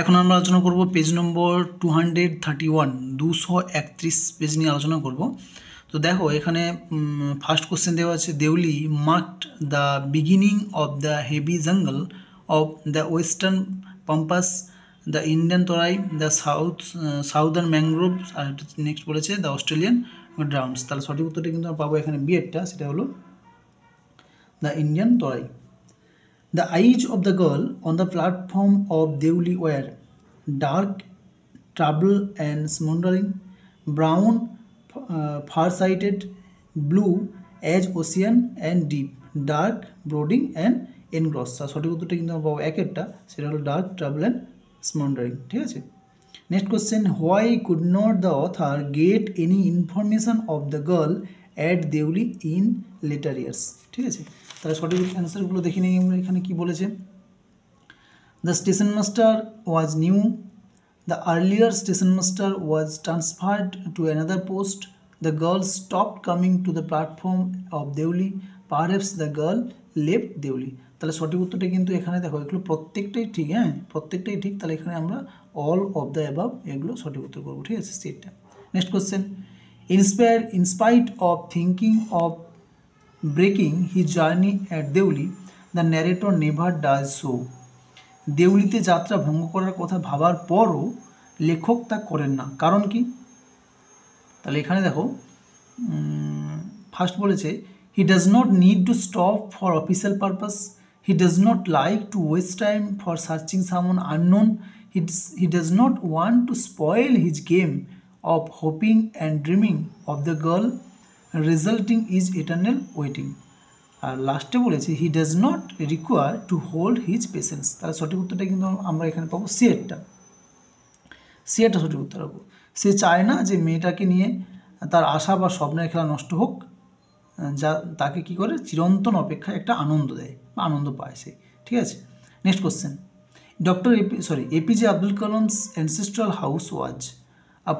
এখন আমরা আলোচনা করব পেজ নম্বর 231 231 পেজ নিয়ে আলোচনা করব। তো দেখো এখানে ফার্স্ট কোশ্চেন দেওয়া আছে, Deoli marked the beginning of the heavy jungle of the western pampas, the Indian Terai, the southern mangrove, আর নেক্সট বলেছে দ্য অস্ট্রেলিয়ান ড্রাউন্স। তাহলে সঠিক উত্তরটা কিন্তু আমরা পাবো এখানে বিএডটা, সেটা হলো the Indian Terai. The eyes of the girl on the platform of Deuli were dark, troubled and smoldering, brown, far-sighted, blue as ocean and deep, dark, brooding and engrossed। সঠিক উত্তরটা কিন্তু আমরা পাবো একেরটা, সেটা হলো ডার্ক, ট্রাবল অ্যান্ড স্মন্ডারিং। ঠিক আছে, next question, why could not the author get any information of the girl at Deoli in later years. ঠিক আছে, তাহলে সঠিক অ্যান্সারগুলো দেখে নিই আমরা। এখানে কী বলেছে, the station master was new, the earlier station master was transferred to another post, the girl stopped coming to the platform of Deoli, perhaps the girl left Deoli. তাহলে সঠিক উত্তরটা কিন্তু এখানে দেখো এগুলো প্রত্যেকটাই ঠিক, হ্যাঁ প্রত্যেকটাই ঠিক। তাহলে এখানে আমরা অল অফ দ্য অ্যাবাভ এগুলো সঠিক উত্তর করবো। ঠিক আছে, সেটটা। Next question, in spite of thinking of breaking his journey at Deuli, the narrator never does so. দেউলিতে যাত্রা ভঙ্গ করার কথা ভাবার পরও লেখক তা করেন না, কারণ কি? তাহলে এখানে দেখো ফার্স্ট বলেছে, he does not need to stop for official purpose, he does not like to waste time for searching summon unknown, he does not want to spoil his game of hoping and dreaming of the girl resulting is eternal waiting. আর লাস্টে বলেছে, he does not require to hold his patience. তাহলে সঠিক উত্তরটা কিন্তু আমরা এখানে পাবো সিএরটা, সিএরটা সঠিক উত্তর পাবো। সে চায় না যে মেয়েটাকে নিয়ে তার আশা বা স্বপ্নের খেলা নষ্ট হোক, যা তাকে কি করে চিরন্তন অপেক্ষায় একটা আনন্দ দেয় বা আনন্দ পায় সে। ঠিক আছে, next question, APJ Abdul Kalam's ancestral house was a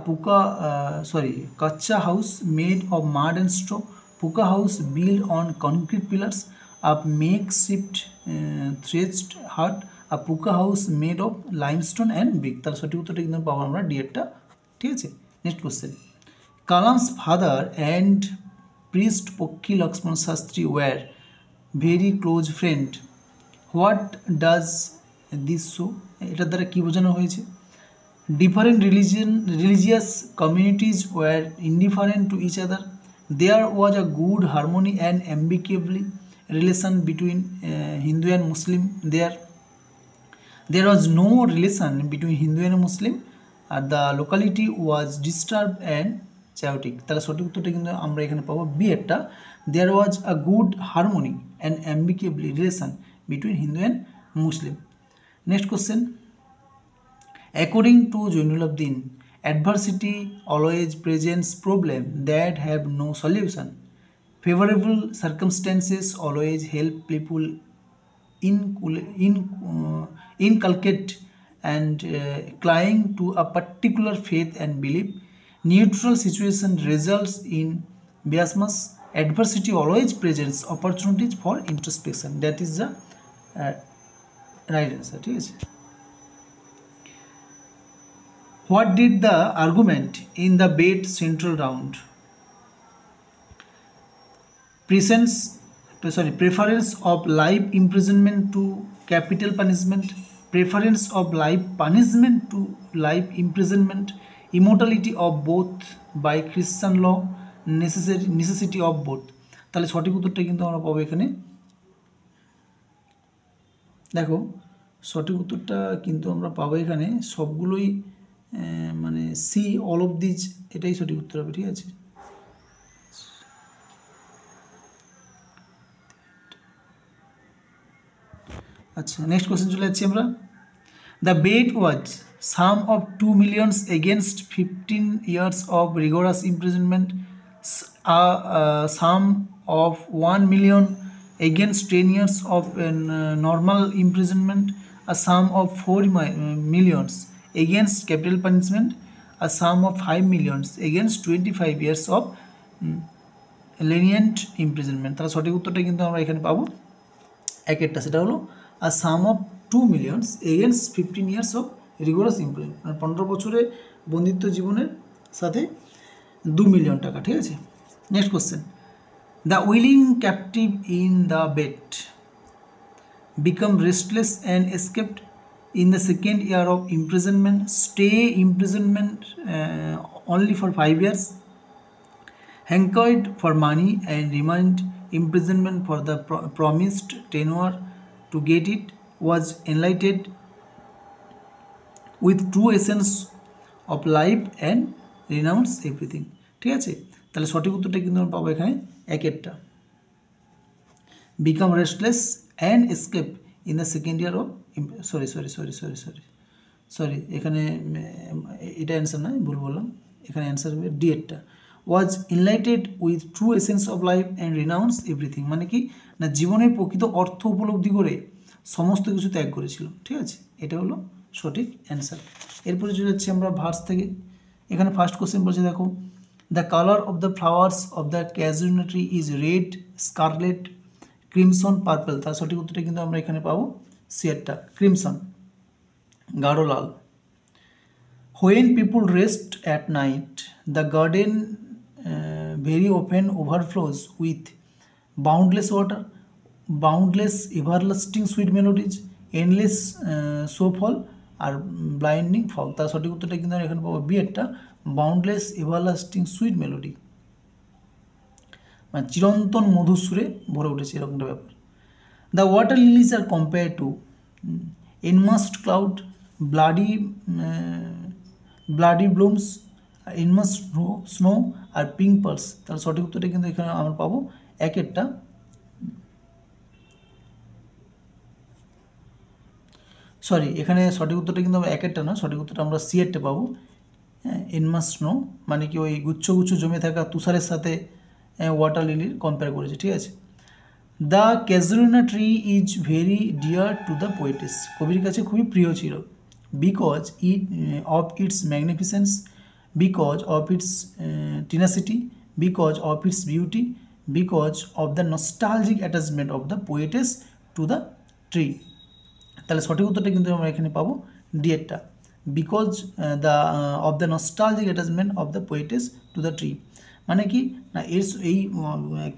kacha house made of mud and straw, puka house built on concrete pillars, a makeshift thatched hut, a puka house made of limestone and brick। তাহলে সঠিক উত্তরটা কিন্তু পাবো আমরা ডিএরটা। ঠিক আছে, next question, Kalam's father and priest Pakshi Lakshmana Sastry were very close friend, what does this show. এটার দ্বারা কী বোঝানো হয়েছে? Different religious communities were indifferent to each other. There was a good harmony and amicable relation between Hindu and Muslim. There was no relation between Hindu and Muslim. The locality was disturbed and chaotic. তাহলে সঠিক উত্তরটা কিন্তু আমরা এখানে পাবো B একটা, there was a good harmony and amicable relation between Hindu and Muslim. Next question, according to Jainuddin, adversity always presents problems that have no solution. Favorable circumstances always help people inculcate and cling to a particular faith and belief. Neutral situation results in biasmus. Adversity always presents opportunities for introspection. That is the right answer. ঠিক আছে, what did the argument in the Beit central round? Preference of life imprisonment to capital punishment, preference of life punishment to life imprisonment, immortality of both by Christian law, necessity of both। তাহলে সঠিক উত্তরটা কিন্তু আমরা পাবো এখানে, দেখো সঠিক উত্তরটা কিন্তু আমরা পাবো এখানে সবগুলোই মানে সি অল অফ দিজ, এটাই সঠিক উত্তর হবে। ঠিক আছে, আচ্ছা নেক্সট কোশ্চেন চলে যাচ্ছি আমরা। The bet was sum of 2 million against 15 years of rigorous imprisonment, sum of 1 million against 10 years of normal imprisonment, a sum of 4 million against capital punishment, a sum of 5 million against 25 years of lenient imprisonment। তাহলে সঠিক উত্তরটা কিন্তু আমরা এখানে পাবো একেরটা, সেটা হলো a sum of 2 million against 15 years of rigorous imprisonment, মানে 15 বছরে বন্দিত্ব জীবনের সাথে 2 মিলিয়ন টাকা, ঠিক আছে। Next question, the willing captive in the bed become restless and escaped in the second year of imprisonment, stay imprisonment only for 5 years, hankered for money and remained imprisonment for the promised tenure to get it, was enlightened with true essence of life and renounced everything, ঠিক আছে। তাহলে সঠিক উত্তরটা কিন্তু আমরা পাবো এখানে একেরটা, become restless and escape in the second year of sorry এখানে এটা অ্যান্সার নয়, ভুল বললাম, এখানে অ্যান্সার হবে ডি এরটা, was enlightened with true essence of life and renounce everything, মানে কি না জীবনের প্রকৃত অর্থ উপলব্ধি করে সমস্ত কিছু ত্যাগ করেছিল, ঠিক আছে। এটা হলো সঠিক অ্যান্সার। এরপরে চলে যাচ্ছি আমরা ভার্স থেকে। এখানে ফার্স্ট কোশ্চেন বলছে, দেখো, the colour of the flowers of the casuarina tree is red, scarlet, crimson, purple. তার সঠিক উত্তরটা কিন্তু আমরা এখানে পাবো সিয়ারটা, ক্রিমসন, গাঢ় লাল। When people rest at night, the garden very open overflows with boundless water, boundless everlasting sweet melodies, endless সোফল, আর ব্লাইন্ডিং ফগ। তার সঠিক উত্তরটা কিন্তু আমরা এখানে পাবো বিয়েরটা, বাউন্ডলেস এভারলাস্টিং সুইট মেলোডি, মানে চিরন্তন মধুর সুরে ভরে উঠেছে এরকমটা ব্যাপার। The water lilies are compare to enmassed cloud, bloody blooms, enmassed snow, are pink pearls. তাহলে সঠিক উত্তরটা কিন্তু এখানে আমরা পাবো একেরটা, সরি এখানে সঠিক উত্তরটা কিন্তু আমরা একেরটা না, সঠিক উত্তরটা আমরা সিয়েরটা পাবো, হ্যাঁ, এনমাস্ট স্নো, মানে কি ওই গুচ্ছ গুচ্ছ জমে থাকা তুষারের সাথে ওয়াটার লিলির কম্পেয়ার করেছে, ঠিক আছে। The casuarina tree is very dear to the poetess, কবির কাছে খুবই প্রিয় ছিল, because of its magnificence, because of its tenacity, because of its beauty, because of the nostalgic attachment of the poetess to the tree. তাহলে সঠিক উত্তরটা কিন্তু আমরা এখানে পাবো ডিএরটা, because the of the nostalgic attachment of the poetess to the tree, মানে কি না এই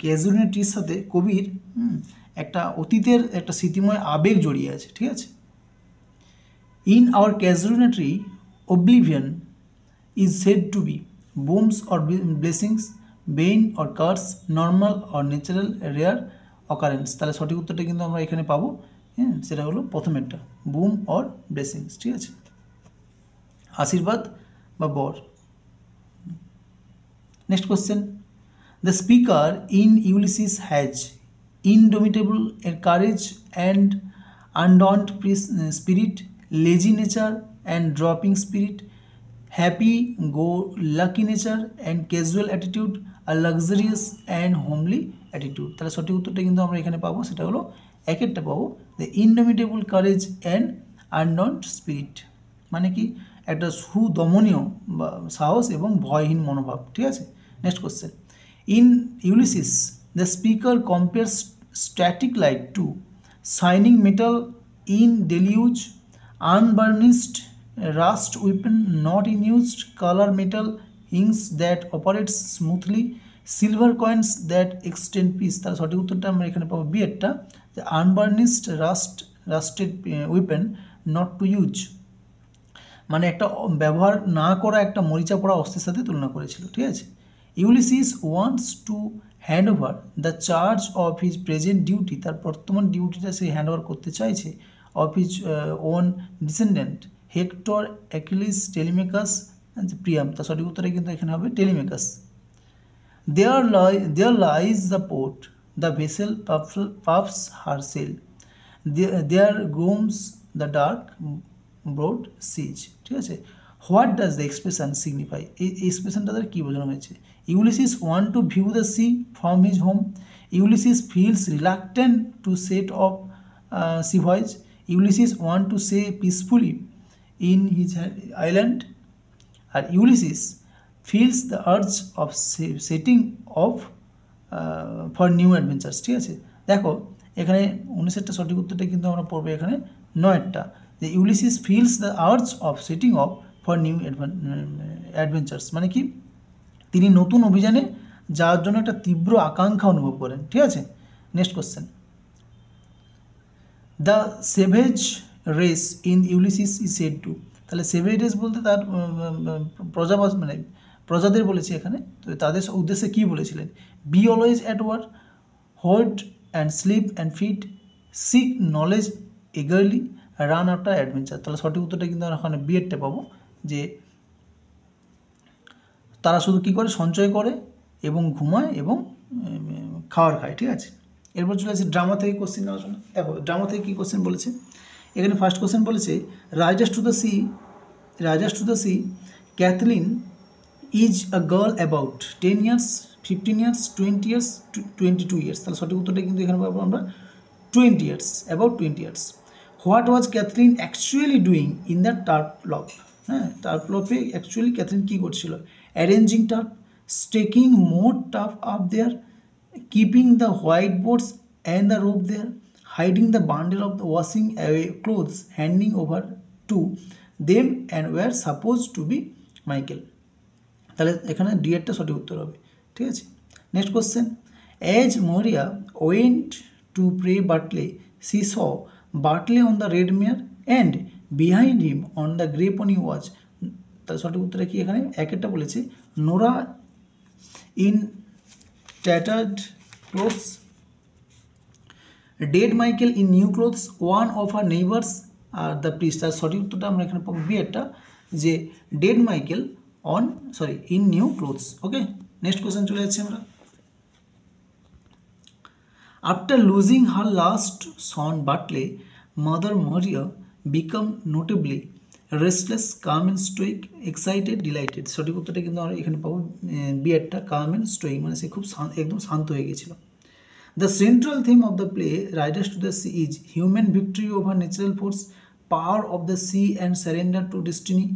ক্যাজুইনা ট্রির সাথে কবির একটা অতীতের একটা স্মৃতিময় আবেগ জড়িয়ে আছে, ঠিক আছে। In our casuarina tree oblivion is said to be booms or blessings, bane or curse, normal or natural, rare occurrence। তাহলে সঠিক উত্তরটা কিন্তু আমরা এখানে পাবো, হ্যাঁ, সেটা হলো প্রথমেরটা, বুম অর ব্লেসিংস, ঠিক আছে, আশীর্বাদ বা বর। Next question, the speaker in Ulysses has indomitable courage and undaunted spirit, lazy nature and dropping spirit, happy go lucky nature and casual attitude, a luxurious and homely attitude। তাহলে সঠিক উত্তরটা কিন্তু আমরা এখানে পাবো, সেটা হলো একেরটা পাবো, the indomitable courage and undaunted spirit, মানে কি একটা সুদমনীয় বা সাহস এবং ভয়হীন মনোভাব, ঠিক আছে। Next question, in Ulysses the speaker compares static light to shining metal in deluge, unburnished rust weapon not in used, color metal hinges that operates smoothly, silver coins that extend peace। তার সঠিক উত্তরটা আমরা এখানে পাবো বিয়েরটা, যে unburnished rusted weapon not to use, মানে একটা ব্যবহার না করা একটা মরিচা পড়া অস্ত্রের সাথে তুলনা করেছিল, ঠিক আছে। Ulysses wants to hand over the charge of his present duty, তার বর্তমান ডিউটিটা সে হ্যান্ড ওভার করতে চাইছে, of his own descendant Hector, Achilles, Telemachus and Priam। তার সঠিক উত্তরে কিন্তু এখানে হবে Telemachus. There lies the port, the vessel puffs her sail, there glooms the dark broad siege, ঠিক আছে। What does the expression signify, এই এক্সপ্রেশনটা দ্বারা কী বোঝানো হয়েছে? Ulysses want to view the sea from his home, Ulysses feels reluctant to set off sea voyage, Ulysses want to stay peacefully in his island, আর Ulysses feels the urge of setting off for new adventures, ঠিক আছে। দেখো এখানে 19টা সঠিক উত্তরটা কিন্তু আমরা পড়বো এখানে 9টা, যে Ulysses feels the urge of setting of for new adventures, মানে কি তিনি নতুন অভিযানে যাওয়ার জন্য একটা তীব্র আকাঙ্ক্ষা অনুভব করেন। ঠিক আছে, next question, the savage race in Ulysses is said to, তাহলে সেভেজ রেস বলতে তার প্রজাবাস মানে প্রজাদের বলেছে এখানে, তো তাদের উদ্দেশ্যে কী বলেছিলেন, be always at war, hoard and sleep and feed, seek knowledge eagerly, run after adventure. তাহলে সঠিক উত্তরটা কিন্তু আমরা ওখানে বিএডটা পাবো, যে তারা শুধু কী করে, সঞ্চয় করে এবং ঘুমায় এবং খাবার খায়। ঠিক আছে, এরপর চলে আসছে ড্রামা থেকে কোশ্চেন আলোচনা। দেখো ড্রামা থেকে কী কোশ্চেন বলেছে, এখানে ফার্স্ট কোশ্চেন বলেছে riders to the sea Cathleen is a girl about 10 years, 15 years, 20 years, 22 years। তাহলে সঠিক উত্তরটা কিন্তু এখানে পাবো আমরা 20 years, about 20 years। What was Cathleen actually doing in the turf loft, হ্যাঁ টার্প লপে অ্যাকচুয়ালি ক্যাথলিন কী করছিল, arranging turf, stacking more turf up there, keeping the whiteboards and the rope there, hiding the bundle of the washing away clothes, handing over to them and were supposed to be Michael। তাহলে এখানে D এরটা সঠিক উত্তর হবে। ঠিক আছে, next question, as Maurya went to pray Bartley she saw Bartley on the red mare and behind him on the grey pony watch. তাহলে সঠিক উত্তরটা কি, এখানে একটা বলেছে Nora in tattered clothes, dead Michael in new clothes, one of her neighbors are the priest। আর সঠিক উত্তরটা আমরা এখানে পাবো বি একটা, যে dead Michael in new clothes. Okay, next question চলে যাচ্ছি আমরা, after losing her last son Bartley mother Maurya become notably restless, calm and stoic, excited, delighted. সঠিক উত্তরটা কিন্তু আমরা এখানে পাবো বি একটা, কাম অ্যান্ড স্টোইক, মানে সে খুব একদম শান্ত হয়ে গেছিল। The central theme of the play riders to the sea is human victory over natural force, power of the sea and surrender to destiny,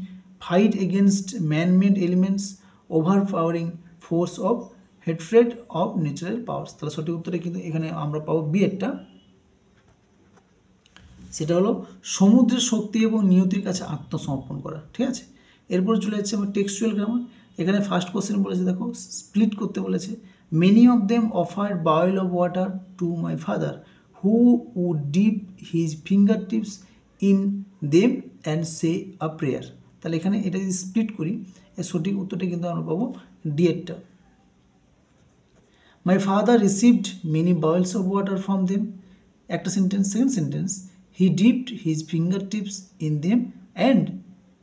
fight against man made elements, overpowering force of hatred of natural powers. তাহলে সঠিক উত্তরে কিন্তু এখানে আমরা পাবো B একটা, সেটা হলো সমুদ্রের শক্তি এবং নিয়তির কাছে আত্মসমর্পণ করা। ঠিক আছে, এরপর চলে যাচ্ছে আমার টেক্সচুয়াল গ্রামার। এখানে ফার্স্ট কোশ্চেন বলেছে, দেখো স্প্লিট করতে বলেছে, many of them offered bowl of water to my father who would dip his finger tips in them and say a prayer. তাহলে এখানে এটা যদি স্প্লিট করি, এর সঠিক উত্তরটা কিন্তু আমরা পাবো ডি এরটা। My father received many bowls of water from them, একটা sentence. Second sentence, he dipped his fingertips in them and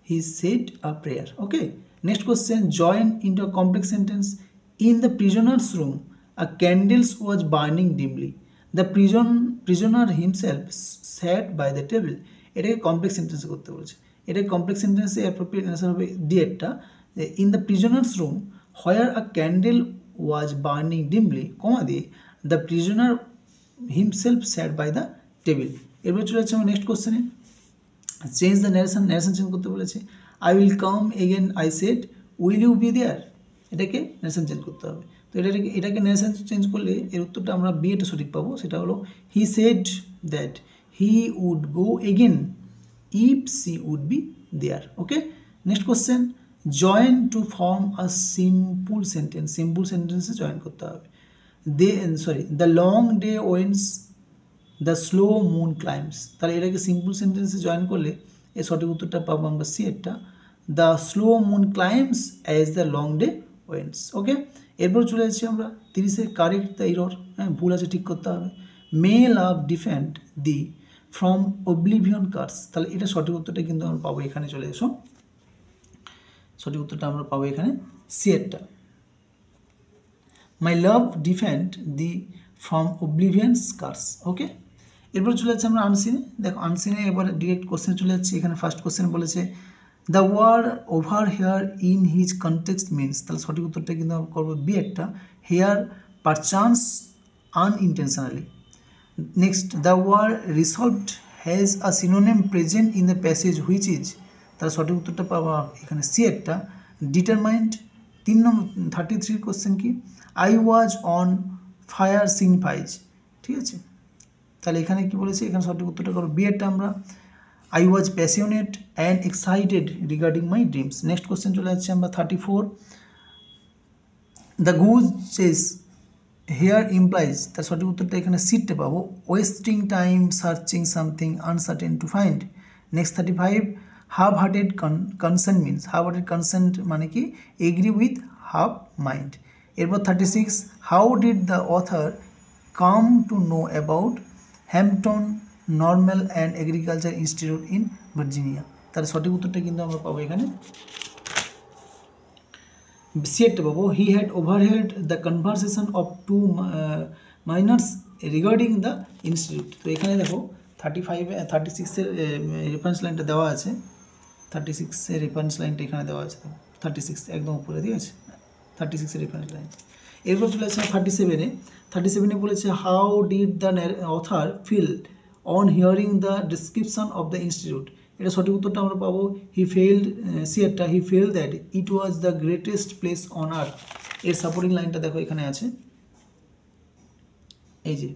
he said a prayer. Okay, next question, join into a complex sentence. In the prisoner's room a candle was burning dimly, the prisoner himself sat by the table। এটাকে complex sentence করতে বলেছে, এটা complex সেন্টেন্সে appropriate answer হবে D এরটা, in the prisoner's room where a candle was burning dimly, comma দিয়ে the prisoner himself sat by the table. এরপর চলে যাচ্ছে আমার নেক্সট কোশ্চেনে, চেঞ্জ দ্য ন্যারেশন চেঞ্জ করতে বলেছে, I will come again I said will you be there, এটাকে narration change করতে হবে। তো এটাকে ন্যারেশন চেঞ্জ করলে এর উত্তরটা আমরা বি এটা সঠিক পাবো, সেটা হলো he said that he would go again if she would be there. Okay, next question, join to form a simple sentence, simple সেন্টেন্সে জয়েন করতে হবে। The long day wanes, the slow moon climbs. তাহলে এটাকে simple সেন্টেন্সে join করলে এর সঠিক উত্তরটা পাবো আমরা সি একটা, the slow moon climbs as the long day wanes. Okay, এরপর চলে যাচ্ছি আমরা 30-এ কারেক্ট দ্য এরর, হ্যাঁ ভুল আছে ঠিক করতে হবে। May love defend thee from oblivion curse. তাহলে এটা সঠিক উত্তরটা কিন্তু আমরা পাবো এখানে, চলে এসো সঠিক উত্তরটা আমরা পাবো এখানে সি একটা, মাই লাভ ডিফেন্ড দি ফ্রম অবলিভিয়ান্স কার্স। ওকে, এরপর চলে যাচ্ছে আমরা আনসিনে। দেখো আনসিনে এবার ডিরেক্ট কোশ্চেন চলে যাচ্ছে, এখানে ফার্স্ট কোশ্চেন বলেছে the word over here in his context means. তাহলে সঠিক উত্তরটা কিন্তু আমরা করবো বি একটা, here perchance unintentionally. Next, the word resolved has a synonym present in the passage which is. তাহলে সঠিক উত্তরটা পাবো এখানে সি একটা, ডিটারমাইন্ড। 3 নম্বর 33 কোশ্চেন কি, I was on fire signifies. ঠিক আছে, তাহলে এখানে কি বলেছে, এখানে সঠিক উত্তরটা করো বি এরটা আমরা, I was passionate and excited regarding my dreams. Next question চলে যাচ্ছে আমরা 34. The goose chase here implies, তার সঠিক উত্তরটা এখানে সিটে পাবো, wasting time searching something uncertain to find. Next 35. Half-hearted consent means, half-hearted consent মানে কি, agree with half mind. এরপর 36. How did the author come to know about Hampton Normal and Agriculture Institute in Virginia? তার সঠিক উত্তরটা কিন্তু আমরা পাবো এখানে সিএটটা পাবো, he had overheard the conversation of two miners regarding the institute. তো এখানে দেখো 36-এর রেফারেন্স লাইনটা দেওয়া আছে, 36-এর রেফারেন্স লাইনটা এখানে দেওয়া আছে, 36 একদম উপরে দিয়ে আছে 36-এর রেফারেন্স লাইন। এরপর চলে আসছে 37-এ বলেছে how did the author feel on hearing the description of the institute. এটা সঠিক উত্তরটা আমরা পাবো he felt that it was the greatest place on earth. এর সাপোর্টিং লাইনটা দেখো এখানে আছে, এই যে,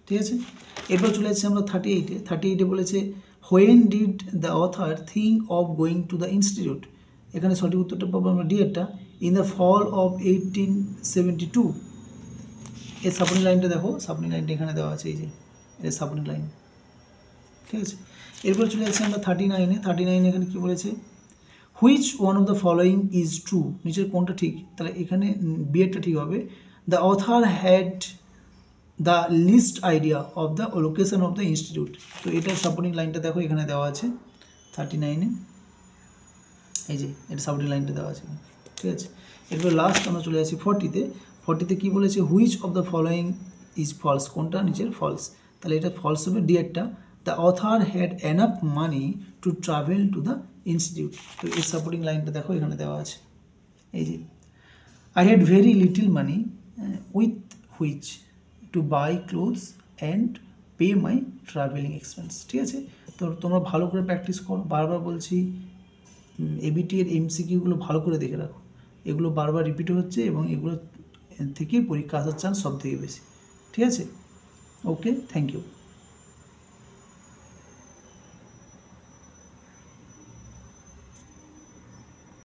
ঠিক আছে। এরপর চলে যাচ্ছে আমরা 38-এ বলেছে when did the other think of going to the institute. এখানে সঠিক উত্তরটা পাবো আমরা ডিএরটা, ইন দ্য ফল অফ 1872। এর সাপোর্টিং লাইনটা দেখো, সাপোর্টিং লাইনটা এখানে দেওয়া আছে, এই যে এর সাপোর্টিং লাইন, ঠিক আছে। এরপর চলে যাচ্ছে আমরা 39-এ এখানে কী বলেছে, which one of the following is true, নিচের কোনটা ঠিক, তাহলে এখানে বিএডটা ঠিক হবে, the author had the least idea of the location of the institute. তো এটার সাপোর্টিং লাইনটা দেখো এখানে দেওয়া আছে 39-এ, এই যে এটা সাপোর্টিং লাইনটা দেওয়া আছে, ঠিক আছে। এরপর লাস্ট আমরা চলে যাচ্ছি 40-তে কী বলেছে, which of the following is false, কোনটা নিচের ফলস, তাহলে এটা ফলস হবে ডিএরটা, the author had enough money to travel to the institute. তো এর সাপোর্টিং লাইনটা দেখো এখানে দেওয়া আছে, এই যে, I had very little money with which to buy clothes and pay my travelling expense. ঠিক আছে, তো তোমরা ভালো করে প্র্যাকটিস করো, বারবার বলছি এবিটি এর এমসিকিউগুলো ভালো করে দেখে রাখো, এগুলো বারবার রিপিট হচ্ছে এবং এগুলো থেকে পরীক্ষা আসার চান্স সব থেকে বেশি। ঠিক আছে, ওকে, থ্যাংক ইউ।